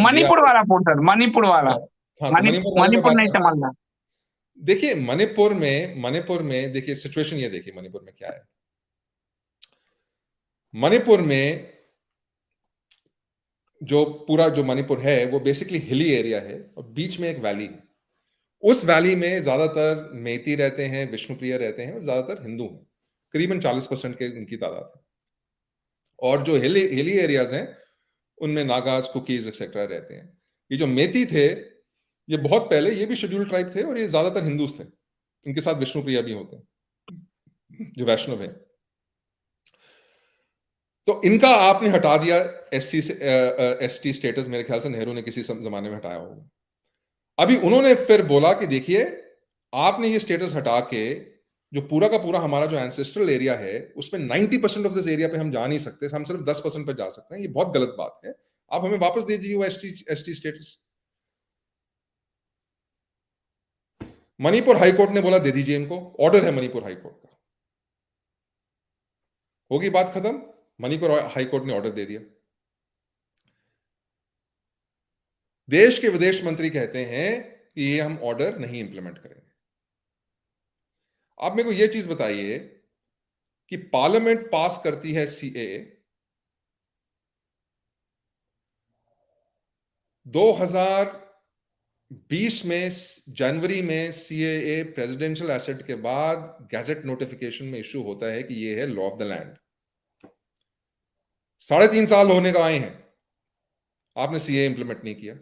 मणिपुर वाला पोर्टर, मणिपुर वाला। हाँ, हाँ, तो मणिपुर वाले में मणिपुर बात नहीं करते हैं। संभालना। देखिए मणिपुर में देखिए सिचुएशन ये देखिए मणिपुर में क्या है। मणिपुर में जो पूरा जो मणिपुर है वो बेसिकली हिली एरिया है और बीच में एक वैली है। उस वैली में ज्यादातर मेती रहते हैं, विष्णुप्रिय रहते हैं और ज्यादातर हिंदू हैं। करीबन 40% के उनकी तादाद है। और जो हिली एरियाज हैं उनमें नागाज, कुकीज एक्सेट्रा रहते हैं। ये जो मेती थे ये बहुत पहले ये भी शेड्यूल्ड ट्राइब थे और ये ज्यादातर हिंदूज थे। इनके साथ विष्णुप्रिया भी होते हैं जो वैष्णव है। तो इनका आपने हटा दिया एसटी से, एसटी स्टेटस। मेरे ख्याल से नेहरू ने किसी जमाने में हटाया होगा। अभी उन्होंने फिर बोला कि देखिए आपने ये स्टेटस हटा के जो पूरा का पूरा हमारा जो एंसेस्ट्रल एरिया है उसमें 90% ऑफ दिस एरिया पे हम जा नहीं सकते, हम सिर्फ 10% पे जा सकते हैं। ये बहुत गलत बात है। आप हमें वापस दे दीजिए वो एसटी स्टेटस। मणिपुर हाईकोर्ट ने बोला दे दीजिए इनको, ऑर्डर है मणिपुर हाईकोर्ट का, होगी बात खत्म। मणिपुर हाईकोर्ट ने ऑर्डर दे दिया। देश के विदेश मंत्री कहते हैं कि ये हम ऑर्डर नहीं इंप्लीमेंट करेंगे। आप मेरे को यह चीज बताइए कि पार्लियामेंट पास करती है सीएए, 2020 में जनवरी में सीएए प्रेसिडेंशियल एसेट के बाद गैजेट नोटिफिकेशन में इशू होता है कि ये है लॉ ऑफ द लैंड। 3.5 साल होने का आए हैं, आपने सीएए इंप्लीमेंट नहीं किया।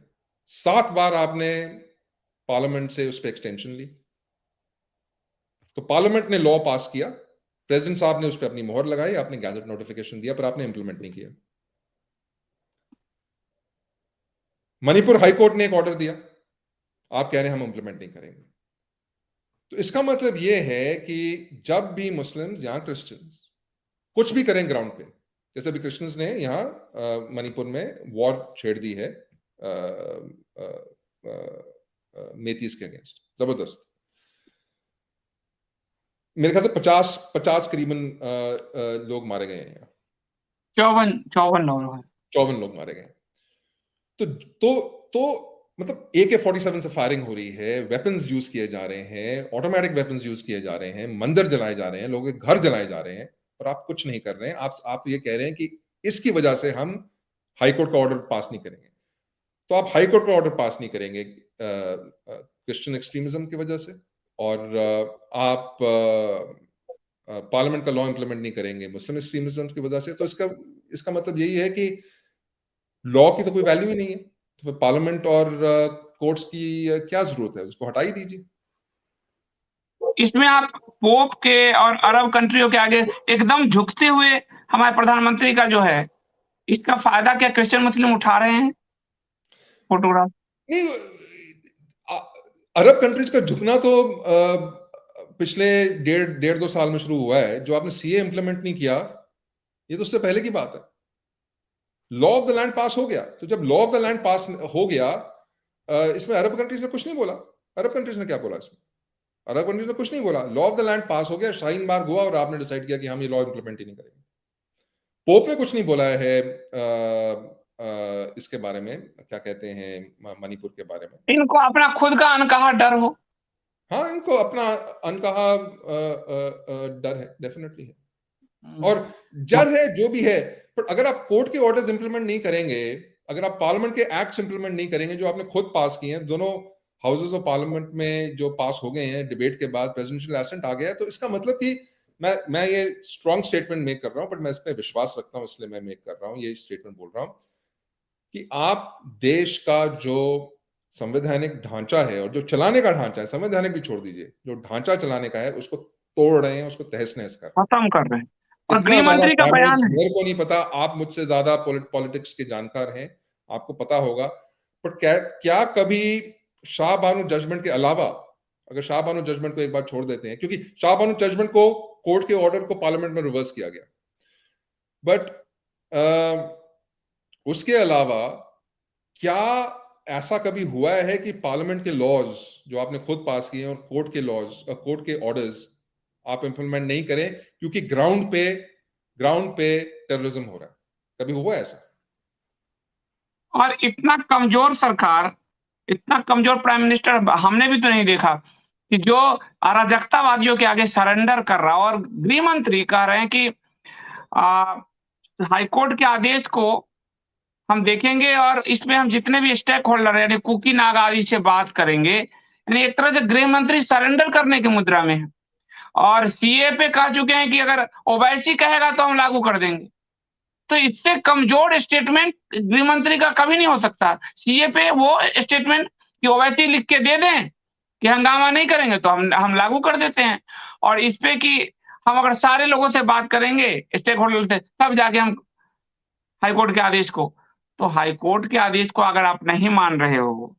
7 बार आपने पार्लियामेंट से उस पर एक्सटेंशन ली। तो पार्लियामेंट ने लॉ पास किया, प्रेसिडेंट साहब ने उस पर अपनी मोहर लगाई, आपने गैजेट नोटिफिकेशन दिया, पर आपने इंप्लीमेंट नहीं किया। मणिपुर हाईकोर्ट ने एक ऑर्डर दिया, आप कह रहे हैं हम इंप्लीमेंट नहीं करेंगे। तो इसका मतलब यह है कि जब भी मुस्लिम्स या क्रिश्चियंस कुछ भी करें ग्राउंड पे, जैसे भी क्रिश्चियंस ने यहां मणिपुर में वॉर छेड़ दी है मेतीस के अगेंस्ट, जबरदस्त। मेरे ख्याल से 50 करीबन लोग मारे गए हैं यहाँ। 54 लोग। 54 लोग मारे गए। तो मतलब AK-47 से फायरिंग हो रही है, वेपन्स यूज किए जा रहे हैं, ऑटोमेटिक वेपन्स यूज किए जा रहे हैं, मंदिर जलाए जा रहे हैं, लोगों के घर जलाए जा रहे हैं, और आप कुछ नहीं कर रहे हैं। आप ये कह रहे हैं कि इसकी वजह से हम हाईकोर्ट का ऑर्डर पास नहीं करेंगे। तो आप हाईकोर्ट का ऑर्डर पास नहीं करेंगे क्रिश्चियन एक्सट्रीमिज्म की वजह से, और आप पार्लियामेंट का लॉ इंप्लीमेंट नहीं करेंगे मुस्लिम एक्सट्रीमिज्म की वजह से। तो इसका मतलब यही है कि लॉ की तो कोई वैल्यू ही नहीं है। तो फिर पार्लियामेंट और कोर्ट्स की क्या जरूरत है, उसको हटा ही दीजिए। इसमें आप पोप के और अरब कंट्रियों के आगे एकदम झुकते हुए हमारे प्रधानमंत्री का जो है, इसका फायदा क्या क्रिश्चियन मुस्लिम उठा रहे हैं फोटोग्राफ? नहीं, अरब कंट्रीज का झुकना तो पिछले 1.5-2 साल में शुरू हुआ है। जो आपने सीए इंप्लीमेंट नहीं किया, ये तो उससे पहले की बात है। लॉ ऑफ द लैंड पास हो गया, तो जब लॉ ऑफ द लैंड पास हो गया, इसमें अरब कंट्रीज ने कुछ नहीं बोला। अरब कंट्रीज ने क्या बोला इसमें? अरब कंट्रीज ने कुछ नहीं बोला। लॉ ऑफ द लैंड पास हो गया, शाहीन बाग हुआ, और आपने डिसाइड किया कि हम ये लॉ इंप्लीमेंट ही नहीं करेंगे। पोप ने कुछ नहीं बोला है इसके बारे में, क्या कहते हैं, मणिपुर के बारे में। इनको अपना खुद का अनकहा डर हो। हाँ, इनको अपना अनकहा डर है, डेफिनेटली है, और डर है जो भी है। पर अगर आप कोर्ट के ऑर्डर्स इंप्लीमेंट नहीं करेंगे, अगर आप पार्लियामेंट के एक्ट्स इंप्लीमेंट नहीं करेंगे जो आपने खुद पास किए हैं, दोनों हाउसेस ऑफ पार्लियामेंट में जो पास हो गए हैं, डिबेट के बाद प्रेसिडेंशियल एसेंट आ गया है, तो इसका मतलब कि मैं ये स्ट्रॉन्ग स्टेटमेंट मेक कर रहा हूं, बट मैं इस पर विश्वास रखता हूं, इसलिए मैं मेक कर रहा हूं, ये स्टेटमेंट बोल रहा हूं कि आप देश का जो संवैधानिक ढांचा है और जो चलाने का ढांचा है, संवैधानिक भी छोड़ दीजिए, जो ढांचा चलाने का है उसको तोड़ रहे हैं, उसको तहस नहस कर रहे हैं, खत्म कर रहे हैं। और इतना गृह ज्यादा मंत्री का डैमेज बयान है। मेरे को नहीं पता। आप मुझसे ज्यादा पॉलिटिक्स के जानकार हैं, आपको पता होगा। पर क्या कभी शाह बानो जजमेंट के अलावा, अगर शाह बानो जजमेंट को एक बार छोड़ देते हैं, क्योंकि शाह बानो जजमेंट को, कोर्ट के ऑर्डर को पार्लियामेंट में रिवर्स किया गया, बट उसके अलावा क्या ऐसा कभी हुआ है कि पार्लियामेंट के लॉज जो आपने खुद पास किए हैं और कोर्ट के लॉज, कोर्ट के ऑर्डर्स आप इंप्लीमेंट नहीं करें क्योंकि ग्राउंड पे टेररिज्म हो रहा है? कभी हुआ है ऐसा? और इतना कमजोर सरकार, इतना कमजोर प्राइम मिनिस्टर हमने भी तो नहीं देखा कि जो अराजकतावादियों के आगे सरेंडर कर रहा, और गृह मंत्री कह रहे हैं कि हाईकोर्ट के आदेश को हम देखेंगे और इसमें हम जितने भी स्टेक होल्डर है यानी कुकी नागा आदि से बात करेंगे। यानी एक तरह से गृह मंत्री सरेंडर करने की मुद्रा में है और सीए पे कह चुके हैं कि अगर ओवैसी कहेगा तो हम लागू कर देंगे। तो इससे कमजोर स्टेटमेंट गृह मंत्री का कभी नहीं हो सकता। सीए पे वो स्टेटमेंट कि ओवैसी लिख के दे दें कि हंगामा नहीं करेंगे तो हम लागू कर देते हैं, और इस पे कि हम अगर सारे लोगों से बात करेंगे स्टेक होल्डर से तब जाके हम हाईकोर्ट के आदेश को, तो हाईकोर्ट के आदेश को अगर आप नहीं मान रहे हो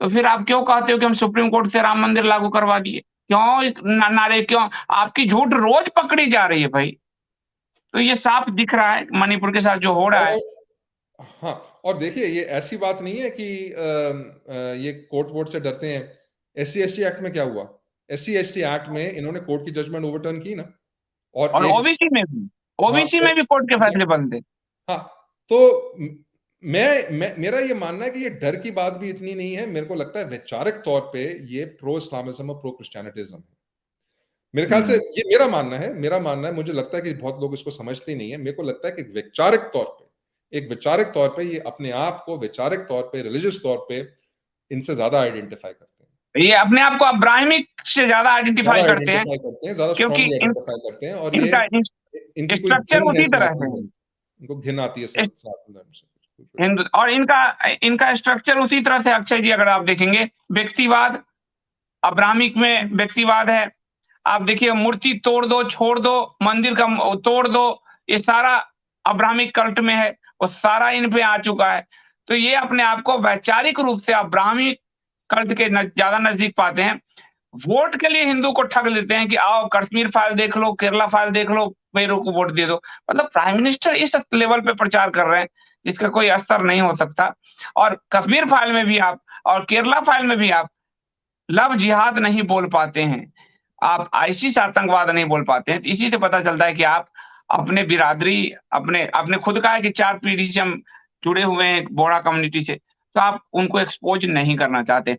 तो फिर आप क्यों कहते हो कि हम सुप्रीम कोर्ट से राम मंदिर लागू करवा दिए? क्यों नारे क्यों? आपकी झूठ रोज पकड़ी जा रही है भाई। तो ये साफ दिख रहा है मणिपुर के साथ जो हो रहा है। हाँ, और देखिए ये ऐसी बात नहीं है कि ये कोर्ट वोट से डरते हैं। एससी एसटी एक्ट में क्या हुआ? एससी एसटी एक्ट में इन्होंने कोर्ट की जजमेंट ओवरटर्न की ना। और एक ओबीसी में भी, हाँ ओबीसी में भी कोर्ट के फैसले बनते। हाँ, तो मेरा ये मानना है कि ये डर की बात भी इतनी नहीं है। मेरे को लगता है वैचारिक तौर पे ये प्रो इस्लामिज्म और प्रो क्रिश्चियनिटिज्म है। मेरे ख्याल से ये मेरा मानना है। मुझे लगता है कि बहुत लोग इसको समझते ही नहीं है। मेरे को लगता है कि वैचारिक तौर पे ये अपने आप को वैचारिक तौर पे, रिलीजियस तौर पे इनसे ज्यादा आइडेंटिफाई करते हैं। ये अपने आप को अब्राहमिक से ज्यादा आइडेंटिफाई करते हैं ज्यादा क्योंकि स्ट्रांगली आइडेंटिफाई करते हैं, और ये इनका इनकी कोई स्ट्रक्चर घिन है उसी तरह सनातन से धर्म, इनको घिन आती है सनातन धर्म से। हिंदू, और इनका इनका स्ट्रक्चर उसी तरह से अक्षय जी अगर आप देखेंगे व्यक्तिवाद, अब्राहमिक में व्यक्तिवाद है। आप देखिए मूर्ति तोड़ दो, छोड़ दो, मंदिर का तोड़ दो, ये सारा अब्राहमिक कल्ट में है, वो सारा इन पे आ चुका है। तो ये अपने आप को वैचारिक रूप से अब्राहमिक कल्ट के ज्यादा नजदीक पाते हैं। वोट के लिए हिंदू को ठग लेते हैं कि आओ कश्मीर फाइल देख लो, केरला फाइल देख लो, मेरे को वोट दे दो। मतलब प्राइम मिनिस्टर इस लेवल पे प्रचार कर रहे हैं जिसका कोई असर नहीं हो सकता। और कश्मीर फाइल में भी आप और केरला फाइल में भी आप लव जिहाद नहीं बोल पाते हैं, आप आईसिस आतंकवाद नहीं बोल पाते हैं। तो इसी से पता चलता है कि आप अपने बिरादरी, अपने आपने खुद कहा है कि 4 पीढ़ी से हम जुड़े हुए हैं बोड़ा कम्युनिटी से, तो आप उनको एक्सपोज नहीं करना चाहते।